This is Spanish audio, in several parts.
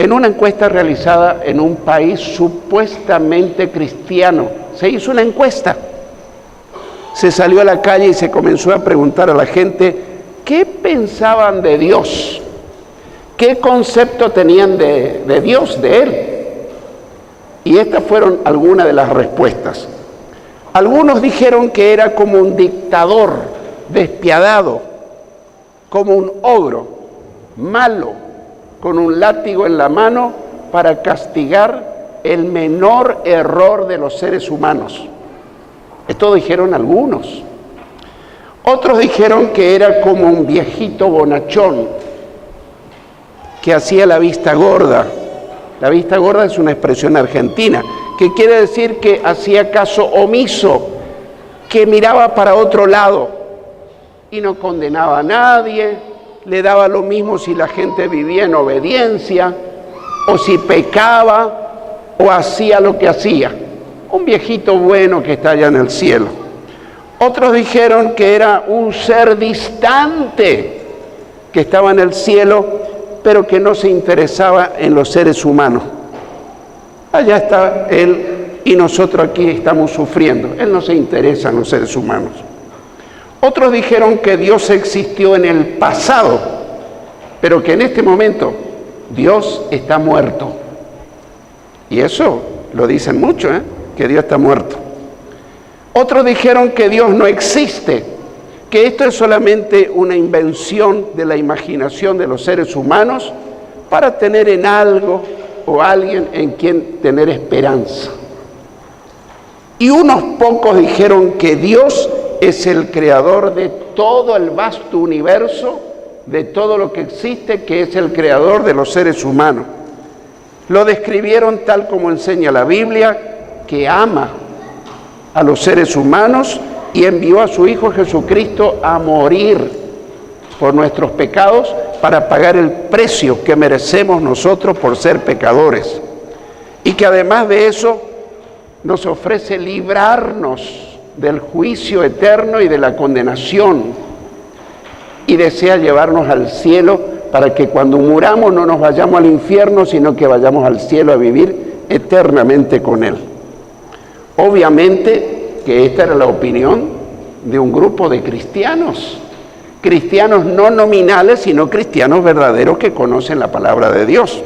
en una encuesta realizada en un país supuestamente cristiano. Se hizo una encuesta. Se salió a la calle y se comenzó a preguntar a la gente qué pensaban de Dios, qué concepto tenían de Dios, de Él. Y estas fueron algunas de las respuestas. Algunos dijeron que era como un dictador, despiadado, como un ogro, malo, con un látigo en la mano para castigar el menor error de los seres humanos. Esto dijeron algunos. Otros dijeron que era como un viejito bonachón que hacía la vista gorda. La vista gorda es una expresión argentina que quiere decir que hacía caso omiso, que miraba para otro lado y no condenaba a nadie, le daba lo mismo si la gente vivía en obediencia o si pecaba o hacía lo que hacía. Un viejito bueno que está allá en el cielo. Otros dijeron que era un ser distante que estaba en el cielo, pero que no se interesaba en los seres humanos. Allá está Él y nosotros aquí estamos sufriendo. Él no se interesa en los seres humanos. Otros dijeron que Dios existió en el pasado, pero que en este momento Dios está muerto. Y eso lo dicen mucho, que Dios está muerto. Otros dijeron que Dios no existe, que esto es solamente una invención de la imaginación de los seres humanos para tener en algo o alguien en quien tener esperanza. Y unos pocos dijeron que Dios es el creador de todo el vasto universo, de todo lo que existe, que es el creador de los seres humanos. Lo describieron tal como enseña la Biblia, que ama a los seres humanos y envió a su Hijo Jesucristo a morir por nuestros pecados para pagar el precio que merecemos nosotros por ser pecadores. Y que además de eso nos ofrece librarnos del juicio eterno y de la condenación, y desea llevarnos al cielo para que cuando muramos no nos vayamos al infierno, sino que vayamos al cielo a vivir eternamente con Él. Obviamente que esta era la opinión de un grupo de cristianos, cristianos no nominales, sino cristianos verdaderos que conocen la palabra de Dios.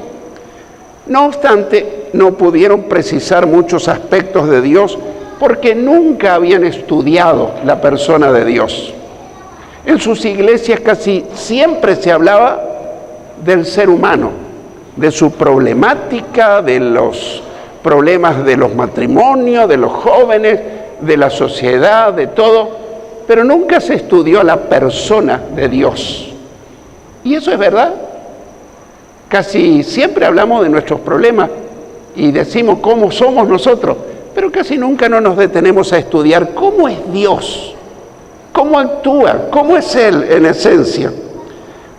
No obstante, no pudieron precisar muchos aspectos de Dios porque nunca habían estudiado la persona de Dios. En sus iglesias casi siempre se hablaba del ser humano, de su problemática, de los problemas de los matrimonios, de los jóvenes, de la sociedad, de todo, pero nunca se estudió la persona de Dios. Y eso es verdad. Casi siempre hablamos de nuestros problemas y decimos cómo somos nosotros, pero casi nunca no nos detenemos a estudiar cómo es Dios, cómo actúa, cómo es Él en esencia.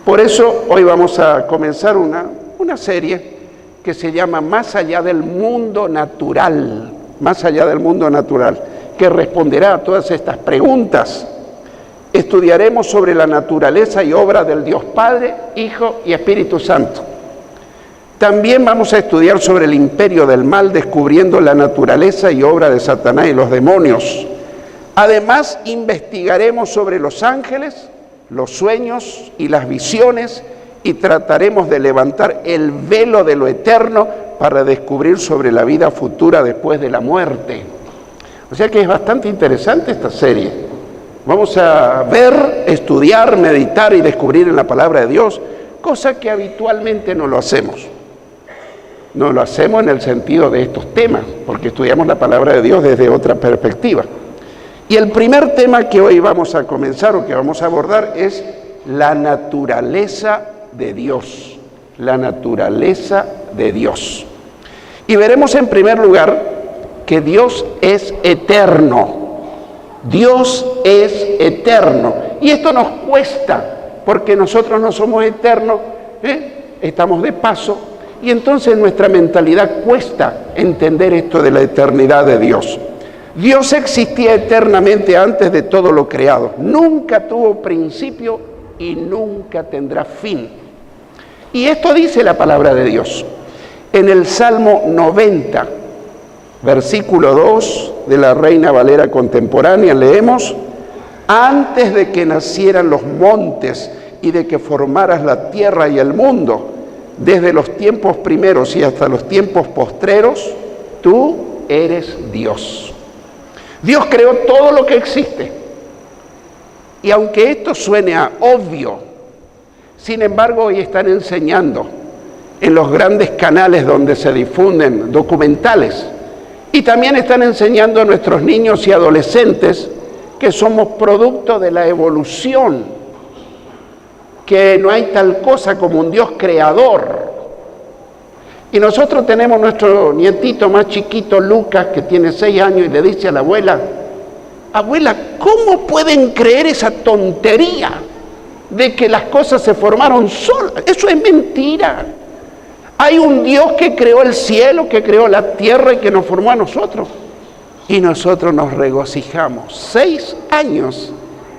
Por eso hoy vamos a comenzar una serie que se llama Más allá del mundo natural, más allá del mundo natural, que responderá a todas estas preguntas. Estudiaremos sobre la naturaleza y obra del Dios Padre, Hijo y Espíritu Santo. También vamos a estudiar sobre el imperio del mal, descubriendo la naturaleza y obra de Satanás y los demonios. Además, investigaremos sobre los ángeles, los sueños y las visiones, y trataremos de levantar el velo de lo eterno para descubrir sobre la vida futura después de la muerte. O sea que es bastante interesante esta serie. Vamos a ver, estudiar, meditar y descubrir en la palabra de Dios, cosa que habitualmente no lo hacemos. No lo hacemos en el sentido de estos temas, porque estudiamos la palabra de Dios desde otra perspectiva. Y el primer tema que hoy vamos a comenzar o que vamos a abordar es la naturaleza de Dios. La naturaleza de Dios. Y veremos en primer lugar que Dios es eterno. Dios es eterno. Y esto nos cuesta, porque nosotros no somos eternos, estamos de paso, y entonces nuestra mentalidad cuesta entender esto de la eternidad de Dios. Dios existía eternamente antes de todo lo creado. Nunca tuvo principio y nunca tendrá fin. Y esto dice la palabra de Dios. En el Salmo 90, versículo 2 de la Reina Valera contemporánea, leemos: antes de que nacieran los montes y de que formaras la tierra y el mundo, desde los tiempos primeros y hasta los tiempos postreros, tú eres Dios. Dios creó todo lo que existe. Y aunque esto suene a obvio, sin embargo hoy están enseñando en los grandes canales donde se difunden documentales, y también están enseñando a nuestros niños y adolescentes que somos producto de la evolución, que no hay tal cosa como un Dios creador. Y nosotros tenemos nuestro nietito más chiquito, Lucas, que tiene 6 años, y le dice a la abuela: abuela, ¿cómo pueden creer esa tontería de que las cosas se formaron solas? Eso es mentira. Hay un Dios que creó el cielo, que creó la tierra y que nos formó a nosotros. Y nosotros nos regocijamos. 6 años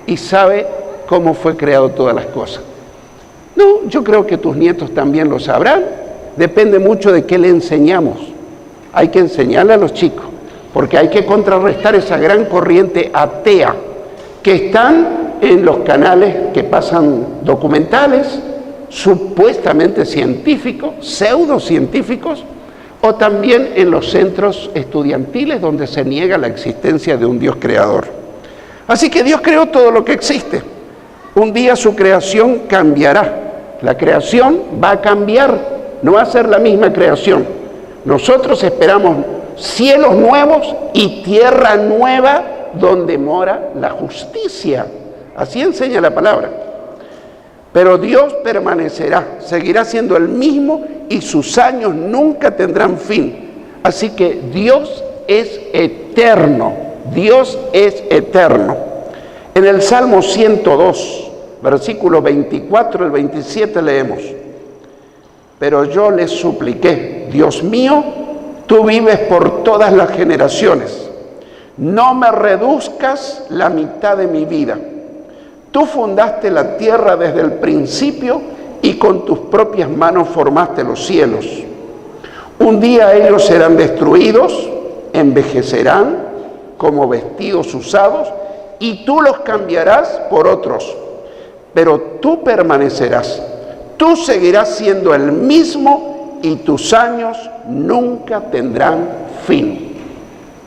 y sabe cómo fue creado todas las cosas. No, yo creo que tus nietos también lo sabrán. Depende mucho de qué le enseñamos. Hay que enseñarle a los chicos, porque hay que contrarrestar esa gran corriente atea que están en los canales que pasan documentales, supuestamente científicos, pseudocientíficos, o también en los centros estudiantiles donde se niega la existencia de un Dios creador. Así que Dios creó todo lo que existe. Un día su creación cambiará. La creación va a cambiar, no va a ser la misma creación. Nosotros esperamos cielos nuevos y tierra nueva donde mora la justicia. Así enseña la palabra. Pero Dios permanecerá, seguirá siendo el mismo y sus años nunca tendrán fin. Así que Dios es eterno, Dios es eterno. En el Salmo 102, versículo 24 al 27 leemos: pero yo les supliqué, Dios mío, tú vives por todas las generaciones, no me reduzcas la mitad de mi vida. Tú fundaste la tierra desde el principio y con tus propias manos formaste los cielos. Un día ellos serán destruidos, envejecerán como vestidos usados y tú los cambiarás por otros. Pero tú permanecerás, tú seguirás siendo el mismo y tus años nunca tendrán fin.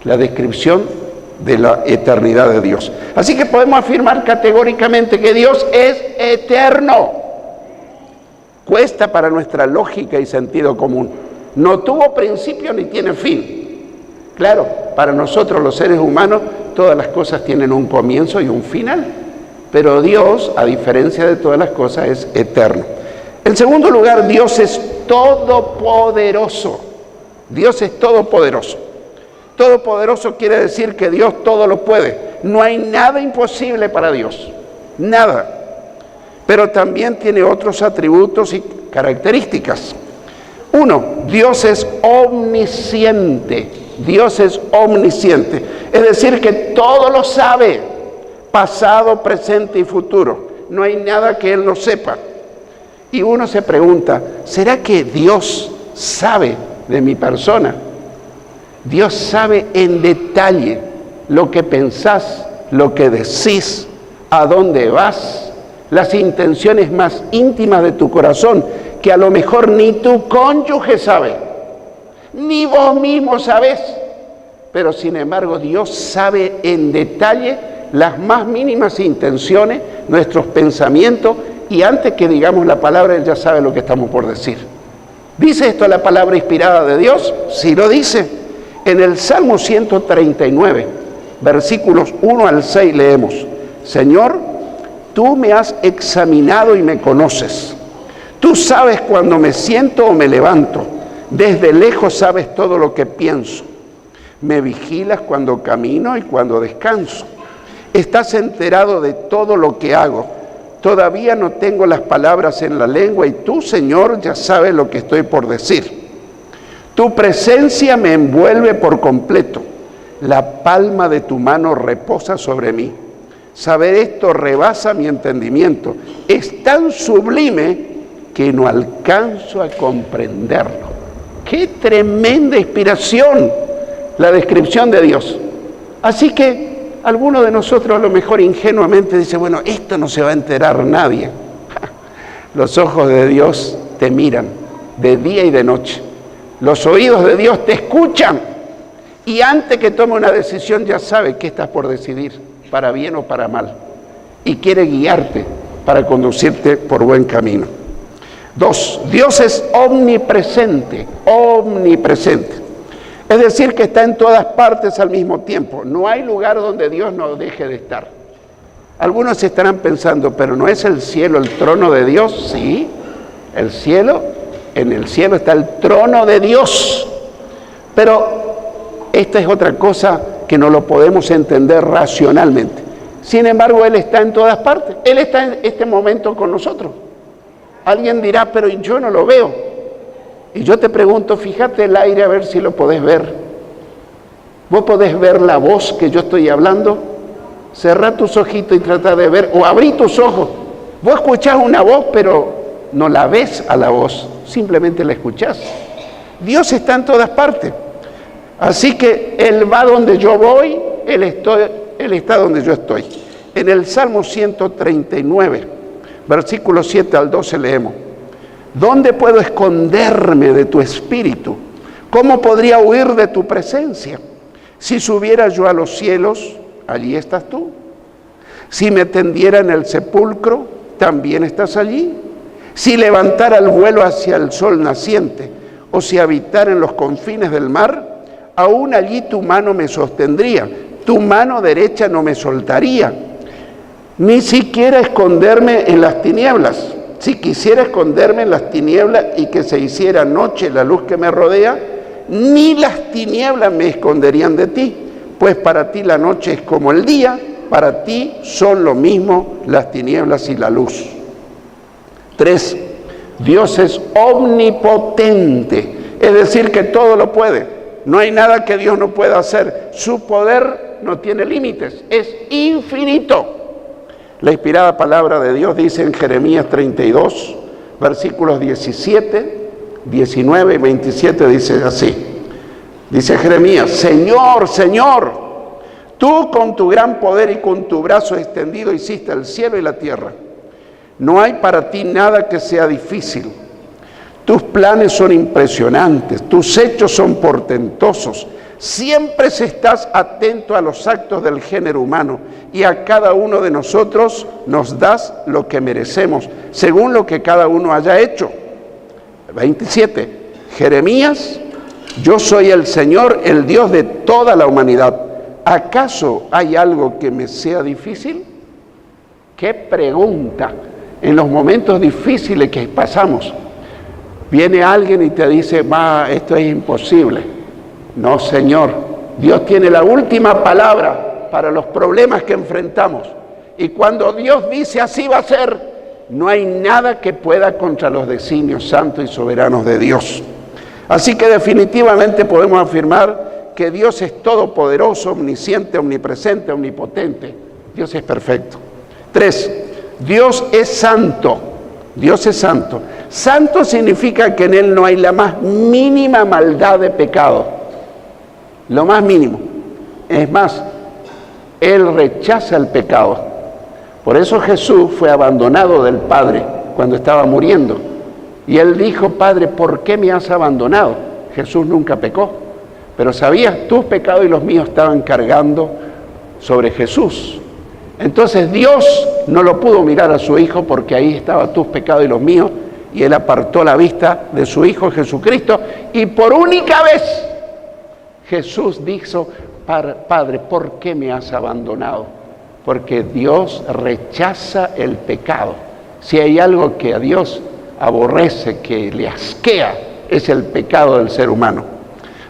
La descripción de la eternidad de Dios. Así que podemos afirmar categóricamente que Dios es eterno. Cuesta para nuestra lógica y sentido común. No tuvo principio ni tiene fin. Claro, para nosotros los seres humanos todas las cosas tienen un comienzo y un final, pero Dios, a diferencia de todas las cosas, es eterno. En segundo lugar, Dios es todopoderoso. Dios es todopoderoso. Todopoderoso quiere decir que Dios todo lo puede. No hay nada imposible para Dios. Nada. Pero también tiene otros atributos y características. Uno, Dios es omnisciente. Dios es omnisciente. Es decir, que todo lo sabe. Pasado, presente y futuro. No hay nada que Él no sepa. Y uno se pregunta, ¿será que Dios sabe de mi persona? Dios sabe en detalle lo que pensás, lo que decís, a dónde vas, las intenciones más íntimas de tu corazón, que a lo mejor ni tu cónyuge sabe, ni vos mismo sabés. Pero sin embargo Dios sabe en detalle las más mínimas intenciones, nuestros pensamientos, y antes que digamos la palabra, Él ya sabe lo que estamos por decir. ¿Dice esto la palabra inspirada de Dios? Sí lo dice. En el Salmo 139, versículos 1 al 6 leemos: Señor, tú me has examinado y me conoces. Tú sabes cuando me siento o me levanto. Desde lejos sabes todo lo que pienso. Me vigilas cuando camino y cuando descanso. Estás enterado de todo lo que hago. Todavía no tengo las palabras en la lengua y tú, Señor, ya sabes lo que estoy por decir. Tu presencia me envuelve por completo. La palma de tu mano reposa sobre mí. Saber esto rebasa mi entendimiento. Es tan sublime que no alcanzo a comprenderlo. ¡Qué tremenda inspiración la descripción de Dios! Así que alguno de nosotros a lo mejor ingenuamente dice, bueno, esto no se va a enterar nadie. Los ojos de Dios te miran de día y de noche. Los oídos de Dios te escuchan. Y antes que tome una decisión ya sabe qué estás por decidir, para bien o para mal. Y quiere guiarte para conducirte por buen camino. 2, Dios es omnipresente, omnipresente. Es decir, que está en todas partes al mismo tiempo. No hay lugar donde Dios no deje de estar. Algunos estarán pensando, ¿pero no es el cielo el trono de Dios? Sí, el cielo, en el cielo está el trono de Dios. Pero esta es otra cosa que no lo podemos entender racionalmente. Sin embargo, Él está en todas partes. Él está en este momento con nosotros. Alguien dirá, pero yo no lo veo. Y yo te pregunto, fíjate el aire a ver si lo podés ver. ¿Vos podés ver la voz que yo estoy hablando? Cerrá tus ojitos y trata de ver, o abrí tus ojos. Vos escuchás una voz, pero no la ves a la voz, simplemente la escuchás. Dios está en todas partes. Así que Él va donde yo voy, Él está donde yo estoy. En el Salmo 139, versículos 7 al 12 leemos: ¿dónde puedo esconderme de tu espíritu? ¿Cómo podría huir de tu presencia? Si subiera yo a los cielos, allí estás tú. Si me tendiera en el sepulcro, también estás allí. Si levantara el vuelo hacia el sol naciente, o si habitara en los confines del mar, aún allí tu mano me sostendría, tu mano derecha no me soltaría. Ni siquiera esconderme en las tinieblas. Si quisiera esconderme en las tinieblas y que se hiciera noche la luz que me rodea, ni las tinieblas me esconderían de ti, pues para ti la noche es como el día, para ti son lo mismo las tinieblas y la luz. 3, Dios es omnipotente, es decir, que todo lo puede. No hay nada que Dios no pueda hacer. Su poder no tiene límites, es infinito. La inspirada palabra de Dios dice en Jeremías 32, versículos 17, 19 y 27, dice así. Dice Jeremías: Señor, Señor, tú con tu gran poder y con tu brazo extendido hiciste el cielo y la tierra. No hay para ti nada que sea difícil. Tus planes son impresionantes, tus hechos son portentosos. Siempre estás atento a los actos del género humano y a cada uno de nosotros nos das lo que merecemos, según lo que cada uno haya hecho. 27. Jeremías: yo soy el Señor, el Dios de toda la humanidad. ¿Acaso hay algo que me sea difícil? ¡Qué pregunta! En los momentos difíciles que pasamos, viene alguien y te dice, esto es imposible. No, Señor, Dios tiene la última palabra para los problemas que enfrentamos. Y cuando Dios dice así va a ser, no hay nada que pueda contra los designios santos y soberanos de Dios. Así que definitivamente podemos afirmar que Dios es todopoderoso, omnisciente, omnipresente, omnipotente. Dios es perfecto. 3, Dios es santo. Dios es santo. Santo significa que en Él no hay la más mínima maldad de pecado. Lo más mínimo. Es más, Él rechaza el pecado. Por eso Jesús fue abandonado del Padre cuando estaba muriendo. Y Él dijo, Padre, ¿por qué me has abandonado? Jesús nunca pecó. Pero sabías, tus pecados y los míos estaban cargando sobre Jesús. Entonces Dios no lo pudo mirar a su Hijo porque ahí estaban tus pecados y los míos. Y Él apartó la vista de su Hijo Jesucristo. Y por única vez Jesús dijo, Padre, ¿por qué me has abandonado? Porque Dios rechaza el pecado. Si hay algo que a Dios aborrece, que le asquea, es el pecado del ser humano.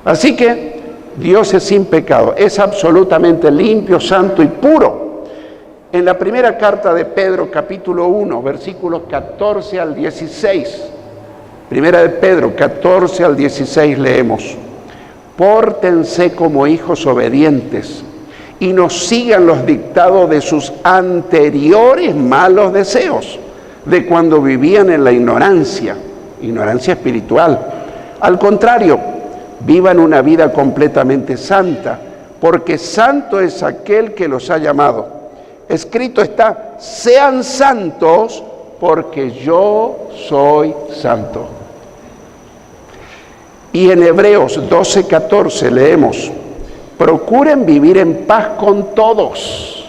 Así que Dios es sin pecado, es absolutamente limpio, santo y puro. En la primera carta de Pedro, capítulo 1, versículos 14 al 16, primera de Pedro, 14 al 16 leemos: pórtense como hijos obedientes y no sigan los dictados de sus anteriores malos deseos, de cuando vivían en la ignorancia espiritual. Al contrario, vivan una vida completamente santa, porque santo es aquel que los ha llamado. Escrito está, sean santos, porque yo soy santo. Y en Hebreos 12:14 leemos, procuren vivir en paz con todos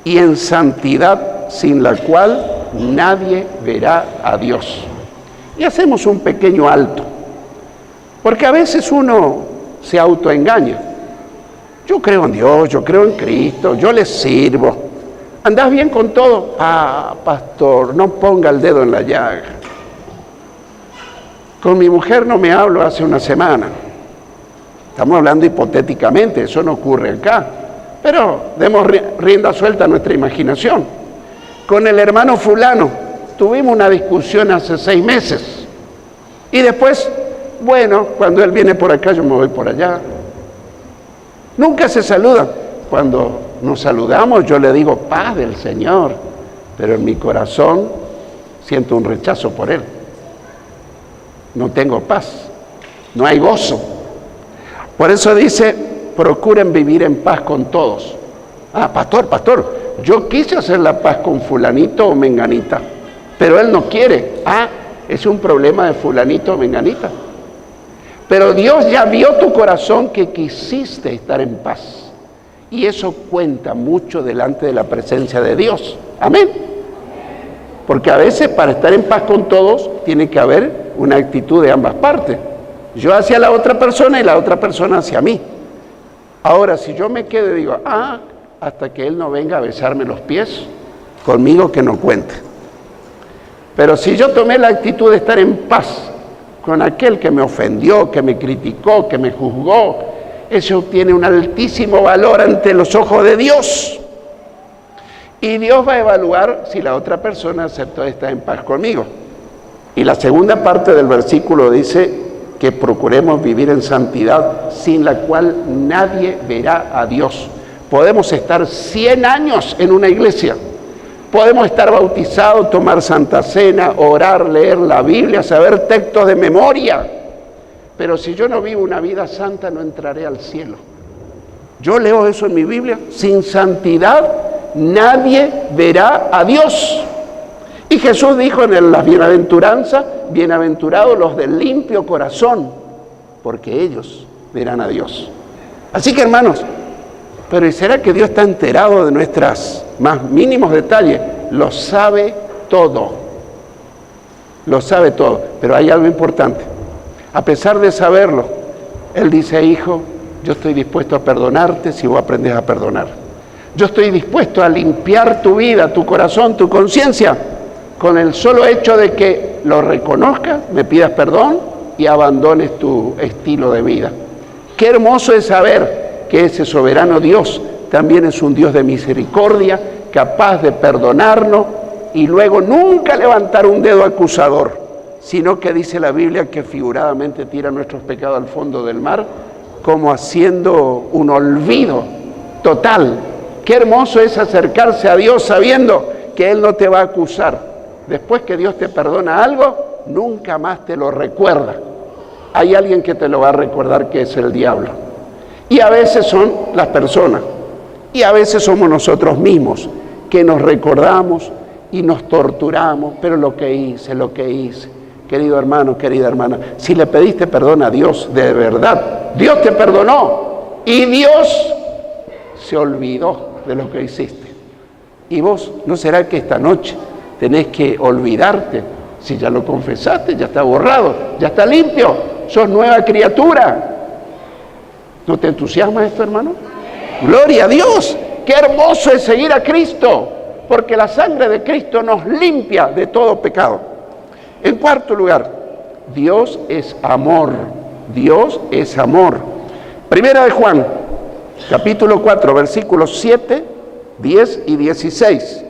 y en santidad, sin la cual nadie verá a Dios. Y hacemos un pequeño alto, porque a veces uno se autoengaña. Yo creo en Dios, yo creo en Cristo, yo le sirvo. ¿Andás bien con todo? Ah, pastor, no ponga el dedo en la llaga. Con mi mujer no me hablo hace una semana. Estamos hablando hipotéticamente, eso no ocurre acá. Pero demos rienda suelta a nuestra imaginación. Con el hermano fulano tuvimos una discusión hace 6 meses. Y después, bueno, cuando él viene por acá, yo me voy por allá. Nunca se saludan. Cuando nos saludamos, yo le digo, paz del Señor. Pero en mi corazón siento un rechazo por él. No tengo paz, no hay gozo. Por eso dice, procuren vivir en paz con todos. Ah, pastor, yo quise hacer la paz con fulanito o menganita, pero él no quiere. Ah, es un problema de fulanito o menganita. Pero Dios ya vio tu corazón que quisiste estar en paz. Y eso cuenta mucho delante de la presencia de Dios. Amén. Porque a veces para estar en paz con todos tiene que haber una actitud de ambas partes. Yo hacia la otra persona y la otra persona hacia mí. Ahora, si yo me quedo y digo, hasta que él no venga a besarme los pies, conmigo que no cuente. Pero si yo tomé la actitud de estar en paz con aquel que me ofendió, que me criticó, que me juzgó, eso tiene un altísimo valor ante los ojos de Dios. Y Dios va a evaluar si la otra persona aceptó estar en paz conmigo. Y la segunda parte del versículo dice que procuremos vivir en santidad, sin la cual nadie verá a Dios. Podemos estar 100 años en una iglesia, podemos estar bautizados, tomar Santa Cena, orar, leer la Biblia, saber textos de memoria, pero si yo no vivo una vida santa no entraré al cielo. Yo leo eso en mi Biblia, sin santidad nadie verá a Dios. Y Jesús dijo en las bienaventuranzas, bienaventurados los del limpio corazón, porque ellos verán a Dios. Así que hermanos, pero ¿será que Dios está enterado de nuestros más mínimos detalles? Lo sabe todo. Lo sabe todo. Pero hay algo importante. A pesar de saberlo, Él dice, hijo, yo estoy dispuesto a perdonarte si vos aprendes a perdonar. Yo estoy dispuesto a limpiar tu vida, tu corazón, tu conciencia, con el solo hecho de que lo reconozcas, me pidas perdón y abandones tu estilo de vida. Qué hermoso es saber que ese soberano Dios también es un Dios de misericordia, capaz de perdonarnos y luego nunca levantar un dedo acusador, sino que dice la Biblia que figuradamente tira nuestros pecados al fondo del mar, como haciendo un olvido total. Qué hermoso es acercarse a Dios sabiendo que Él no te va a acusar. Después que Dios te perdona algo, nunca más te lo recuerda. Hay alguien que te lo va a recordar, que es el diablo. Y a veces son las personas, y a veces somos nosotros mismos, que nos recordamos y nos torturamos, pero lo que hice. Querido hermano, querida hermana, si le pediste perdón a Dios de verdad, Dios te perdonó y Dios se olvidó de lo que hiciste. Y vos, ¿no será que esta noche tenés que olvidarte? Si ya lo confesaste, ya está borrado, ya está limpio, sos nueva criatura. ¿No te entusiasma esto, hermano? ¡Gloria a Dios! ¡Qué hermoso es seguir a Cristo! Porque la sangre de Cristo nos limpia de todo pecado. En cuarto lugar, Dios es amor. Dios es amor. Primera de Juan, capítulo 4, versículos 7, 10 y 16.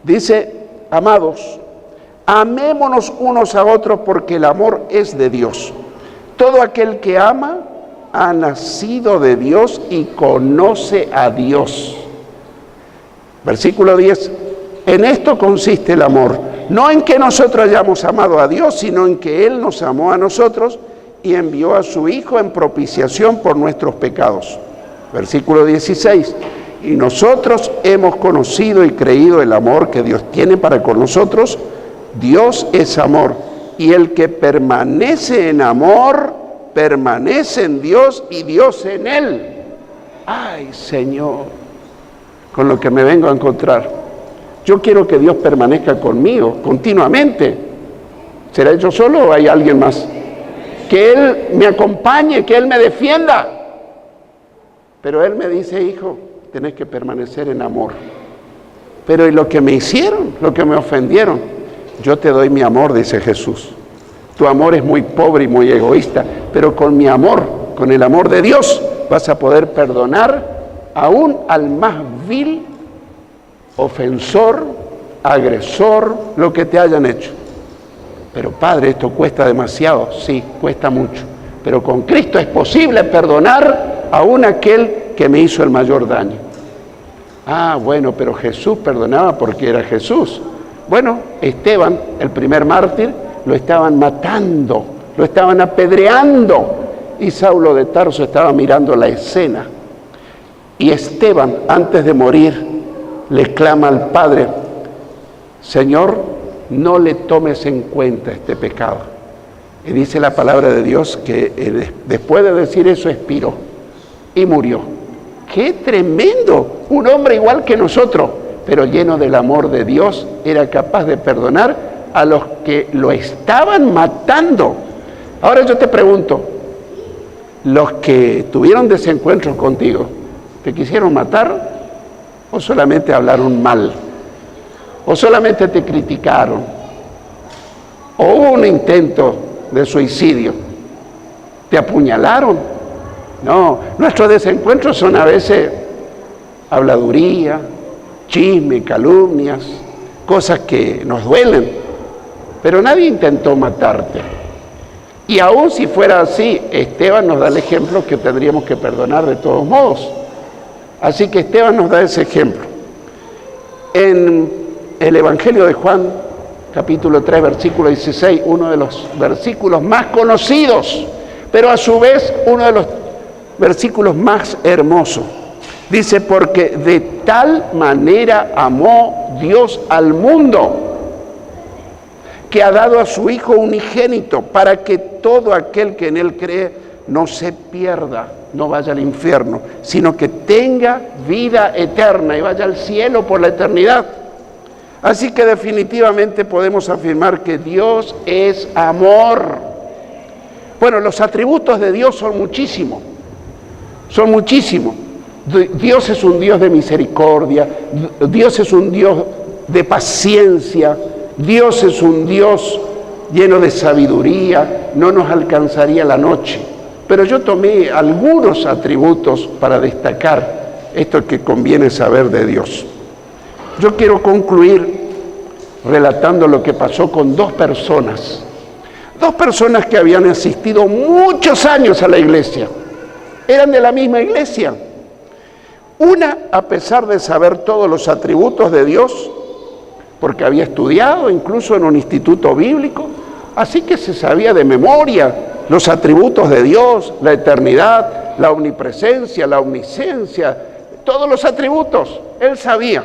Dice, amados, amémonos unos a otros porque el amor es de Dios. Todo aquel que ama ha nacido de Dios y conoce a Dios. Versículo 10. En esto consiste el amor, no en que nosotros hayamos amado a Dios, sino en que Él nos amó a nosotros y envió a su Hijo en propiciación por nuestros pecados. Versículo 16. Y nosotros hemos conocido y creído el amor que Dios tiene para con nosotros. Dios es amor, y el que permanece en amor, permanece en Dios y Dios en él. Ay, Señor, con lo que me vengo a encontrar. Yo quiero que Dios permanezca conmigo continuamente. ¿Será yo solo o hay alguien más? Que Él me acompañe, que Él me defienda. Pero Él me dice, hijo, tenés que permanecer en amor. Pero ¿y lo que me hicieron? Lo que me ofendieron. Yo te doy mi amor, dice Jesús. Tu amor es muy pobre y muy egoísta, pero con mi amor, con el amor de Dios, vas a poder perdonar aún al más vil ofensor, agresor, lo que te hayan hecho. Pero Padre, esto cuesta demasiado. Sí, cuesta mucho. Pero con Cristo es posible perdonar aún aquel que me hizo el mayor daño. Ah, bueno, pero Jesús perdonaba porque era Jesús. Bueno, Esteban, el primer mártir, lo estaban matando, lo estaban apedreando, y Saulo de Tarso estaba mirando la escena. Y Esteban, antes de morir, le clama al Padre: Señor, no le tomes en cuenta este pecado. Y dice la palabra de Dios que después de decir eso expiró y murió. ¡Qué tremendo! Un hombre igual que nosotros, pero lleno del amor de Dios, era capaz de perdonar a los que lo estaban matando. Ahora yo te pregunto, los que tuvieron desencuentros contigo, ¿te quisieron matar o solamente hablaron mal? ¿O solamente te criticaron? ¿O hubo un intento de suicidio? ¿Te apuñalaron? No, nuestros desencuentros son a veces habladuría, chisme, calumnias, cosas que nos duelen, pero nadie intentó matarte. Y aún si fuera así, Esteban nos da el ejemplo que tendríamos que perdonar de todos modos. Así que Esteban nos da ese ejemplo. En el Evangelio de Juan, capítulo 3, versículo 16, uno de los versículos más conocidos, pero a su vez uno de los versículos más hermosos. Dice, porque de tal manera amó Dios al mundo, que ha dado a su Hijo unigénito, para que todo aquel que en Él cree no se pierda, no vaya al infierno, sino que tenga vida eterna y vaya al cielo por la eternidad. Así que definitivamente podemos afirmar que Dios es amor. Bueno, los atributos de Dios son muchísimos. Son muchísimos. Dios es un Dios de misericordia, Dios es un Dios de paciencia, Dios es un Dios lleno de sabiduría, no nos alcanzaría la noche. Pero yo tomé algunos atributos para destacar esto que conviene saber de Dios. Yo quiero concluir relatando lo que pasó con dos personas que habían asistido muchos años a la iglesia. Eran de la misma iglesia. Una, a pesar de saber todos los atributos de Dios, porque había estudiado incluso en un instituto bíblico, así que se sabía de memoria los atributos de Dios, la eternidad, la omnipresencia, la omnisciencia, todos los atributos, él sabía,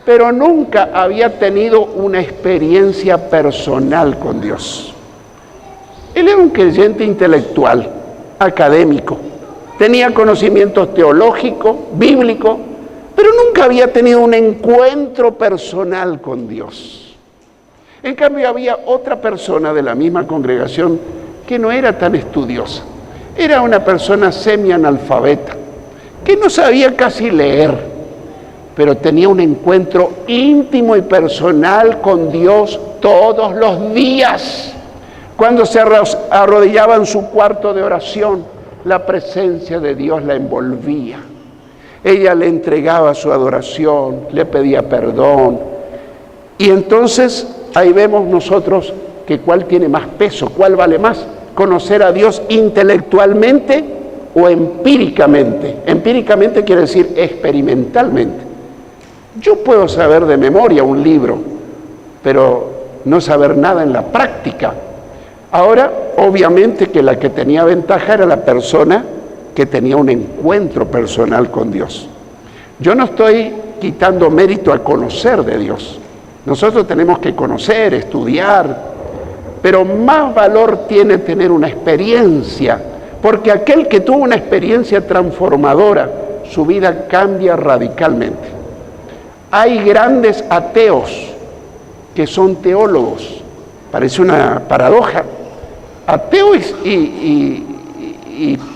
pero nunca había tenido una experiencia personal con Dios. Él era un creyente intelectual, académico, tenía conocimientos teológicos, bíblicos, pero nunca había tenido un encuentro personal con Dios. En cambio, había otra persona de la misma congregación que no era tan estudiosa. Era una persona semianalfabeta, que no sabía casi leer, pero tenía un encuentro íntimo y personal con Dios todos los días. Cuando se arrodillaba en su cuarto de oración, la presencia de Dios la envolvía. Ella le entregaba su adoración, le pedía perdón. Y entonces ahí vemos nosotros que cuál tiene más peso, cuál vale más, conocer a Dios intelectualmente o empíricamente. Empíricamente quiere decir experimentalmente. Yo puedo saber de memoria un libro, pero no saber nada en la práctica. Ahora, obviamente que la que tenía ventaja era la persona que tenía un encuentro personal con Dios. Yo no estoy quitando mérito a conocer de Dios. Nosotros tenemos que conocer, estudiar, pero más valor tiene tener una experiencia, porque aquel que tuvo una experiencia transformadora, su vida cambia radicalmente. Hay grandes ateos que son teólogos. Parece una paradoja. Ateo y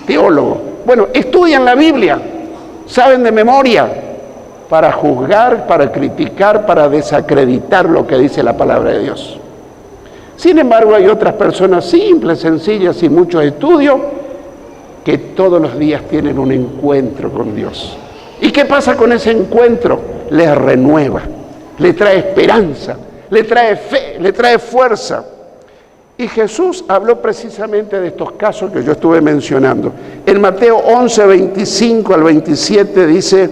teólogo. Bueno, estudian la Biblia, saben de memoria, para juzgar, para criticar, para desacreditar lo que dice la palabra de Dios. Sin embargo, hay otras personas simples, sencillas, sin muchos estudios, que todos los días tienen un encuentro con Dios. ¿Y qué pasa con ese encuentro? Les renueva, le trae esperanza, le trae fe, le trae fuerza. Y Jesús habló precisamente de estos casos que yo estuve mencionando. En Mateo 11, 25 al 27 dice: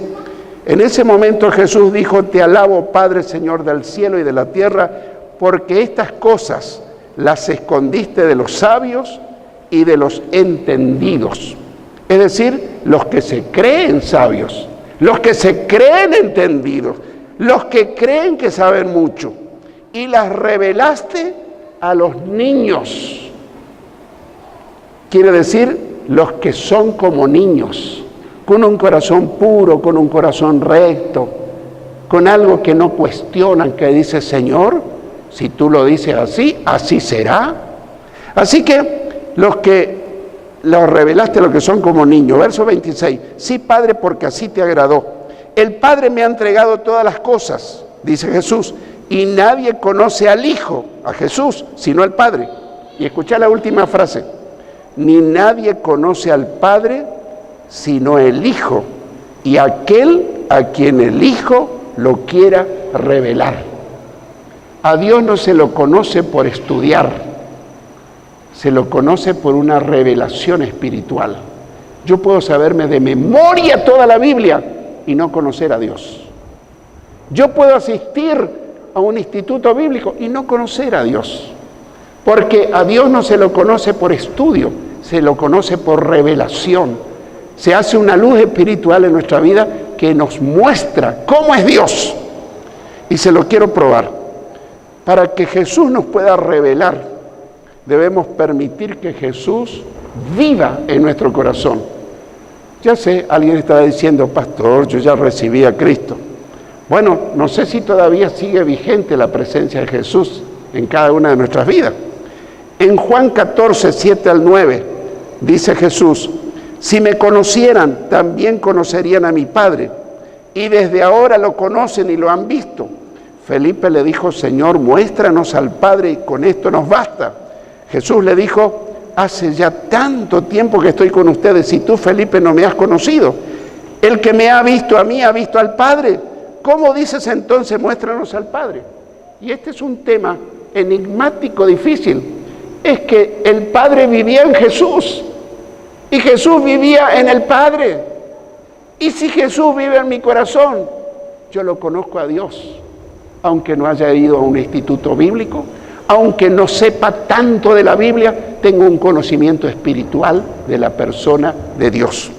en ese momento Jesús dijo: te alabo, Padre, Señor del cielo y de la tierra, porque estas cosas las escondiste de los sabios y de los entendidos. Es decir, los que se creen sabios, los que se creen entendidos, los que creen que saben mucho, y las revelaste a los niños. Quiere decir, los que son como niños, con un corazón puro, con un corazón recto, con algo que no cuestionan, que dice: Señor, si tú lo dices así, así será. Así que los revelaste a los que son como niños. Verso 26, sí, Padre, porque así te agradó. El Padre me ha entregado todas las cosas, dice Jesús, y nadie conoce al Hijo, a Jesús, sino al Padre. Y escuchá la última frase: ni nadie conoce al Padre sino el Hijo, y aquel a quien el Hijo lo quiera revelar. A Dios no se lo conoce por estudiar, se lo conoce por una revelación espiritual. Yo puedo saberme de memoria toda la Biblia y no conocer a Dios. Yo puedo asistir a un instituto bíblico y no conocer a Dios, porque a Dios no se lo conoce por estudio, se lo conoce por revelación. Se hace una luz espiritual en nuestra vida que nos muestra cómo es Dios, y se lo quiero probar. Para que Jesús nos pueda revelar, debemos permitir que Jesús viva en nuestro corazón. Ya sé, alguien estará diciendo: pastor, yo ya recibí a Cristo. Bueno, no sé si todavía sigue vigente la presencia de Jesús en cada una de nuestras vidas. En Juan 14, 7 al 9, dice Jesús: si me conocieran, también conocerían a mi Padre, y desde ahora lo conocen y lo han visto. Felipe le dijo: Señor, muéstranos al Padre y con esto nos basta. Jesús le dijo: hace ya tanto tiempo que estoy con ustedes y tú, Felipe, no me has conocido. El que me ha visto a mí ha visto al Padre. ¿Cómo dices entonces, muéstranos al Padre? Y este es un tema enigmático, difícil. Es que el Padre vivía en Jesús y Jesús vivía en el Padre. Y si Jesús vive en mi corazón, yo lo conozco a Dios, aunque no haya ido a un instituto bíblico, aunque no sepa tanto de la Biblia, tengo un conocimiento espiritual de la persona de Dios.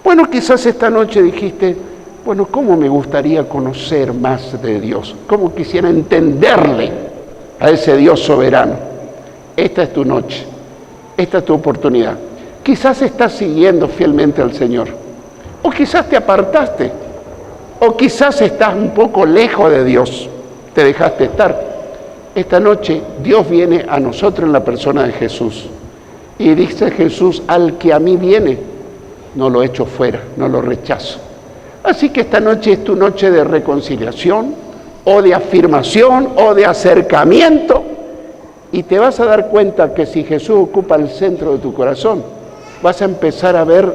Bueno, quizás esta noche dijiste: bueno, ¿cómo me gustaría conocer más de Dios? ¿Cómo quisiera entenderle a ese Dios soberano? Esta es tu noche, esta es tu oportunidad. Quizás estás siguiendo fielmente al Señor, o quizás te apartaste, o quizás estás un poco lejos de Dios, te dejaste estar. Esta noche Dios viene a nosotros en la persona de Jesús, y dice Jesús: al que a mí viene, no lo echo fuera, no lo rechazo. Así que esta noche es tu noche de reconciliación, o de afirmación, o de acercamiento, y te vas a dar cuenta que si Jesús ocupa el centro de tu corazón, vas a empezar a ver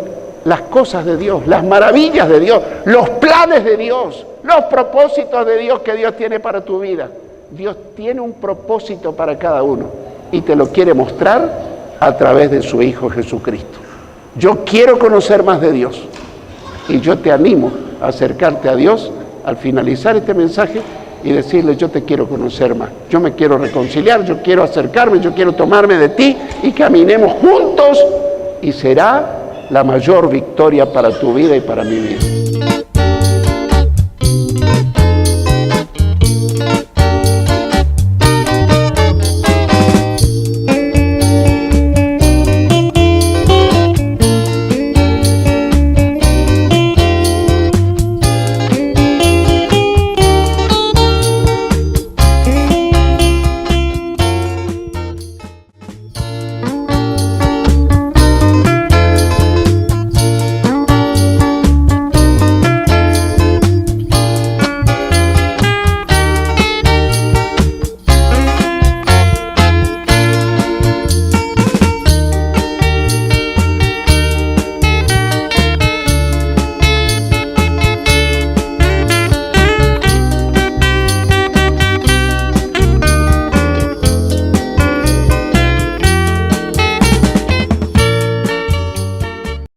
las cosas de Dios, las maravillas de Dios, los planes de Dios, los propósitos de Dios que Dios tiene para tu vida. Dios tiene un propósito para cada uno y te lo quiere mostrar a través de su Hijo Jesucristo. Yo quiero conocer más de Dios y yo te animo a acercarte a Dios al finalizar este mensaje y decirle: yo te quiero conocer más, yo me quiero reconciliar, yo quiero acercarme, yo quiero tomarme de ti y caminemos juntos, y será la mayor victoria para tu vida y para mi vida.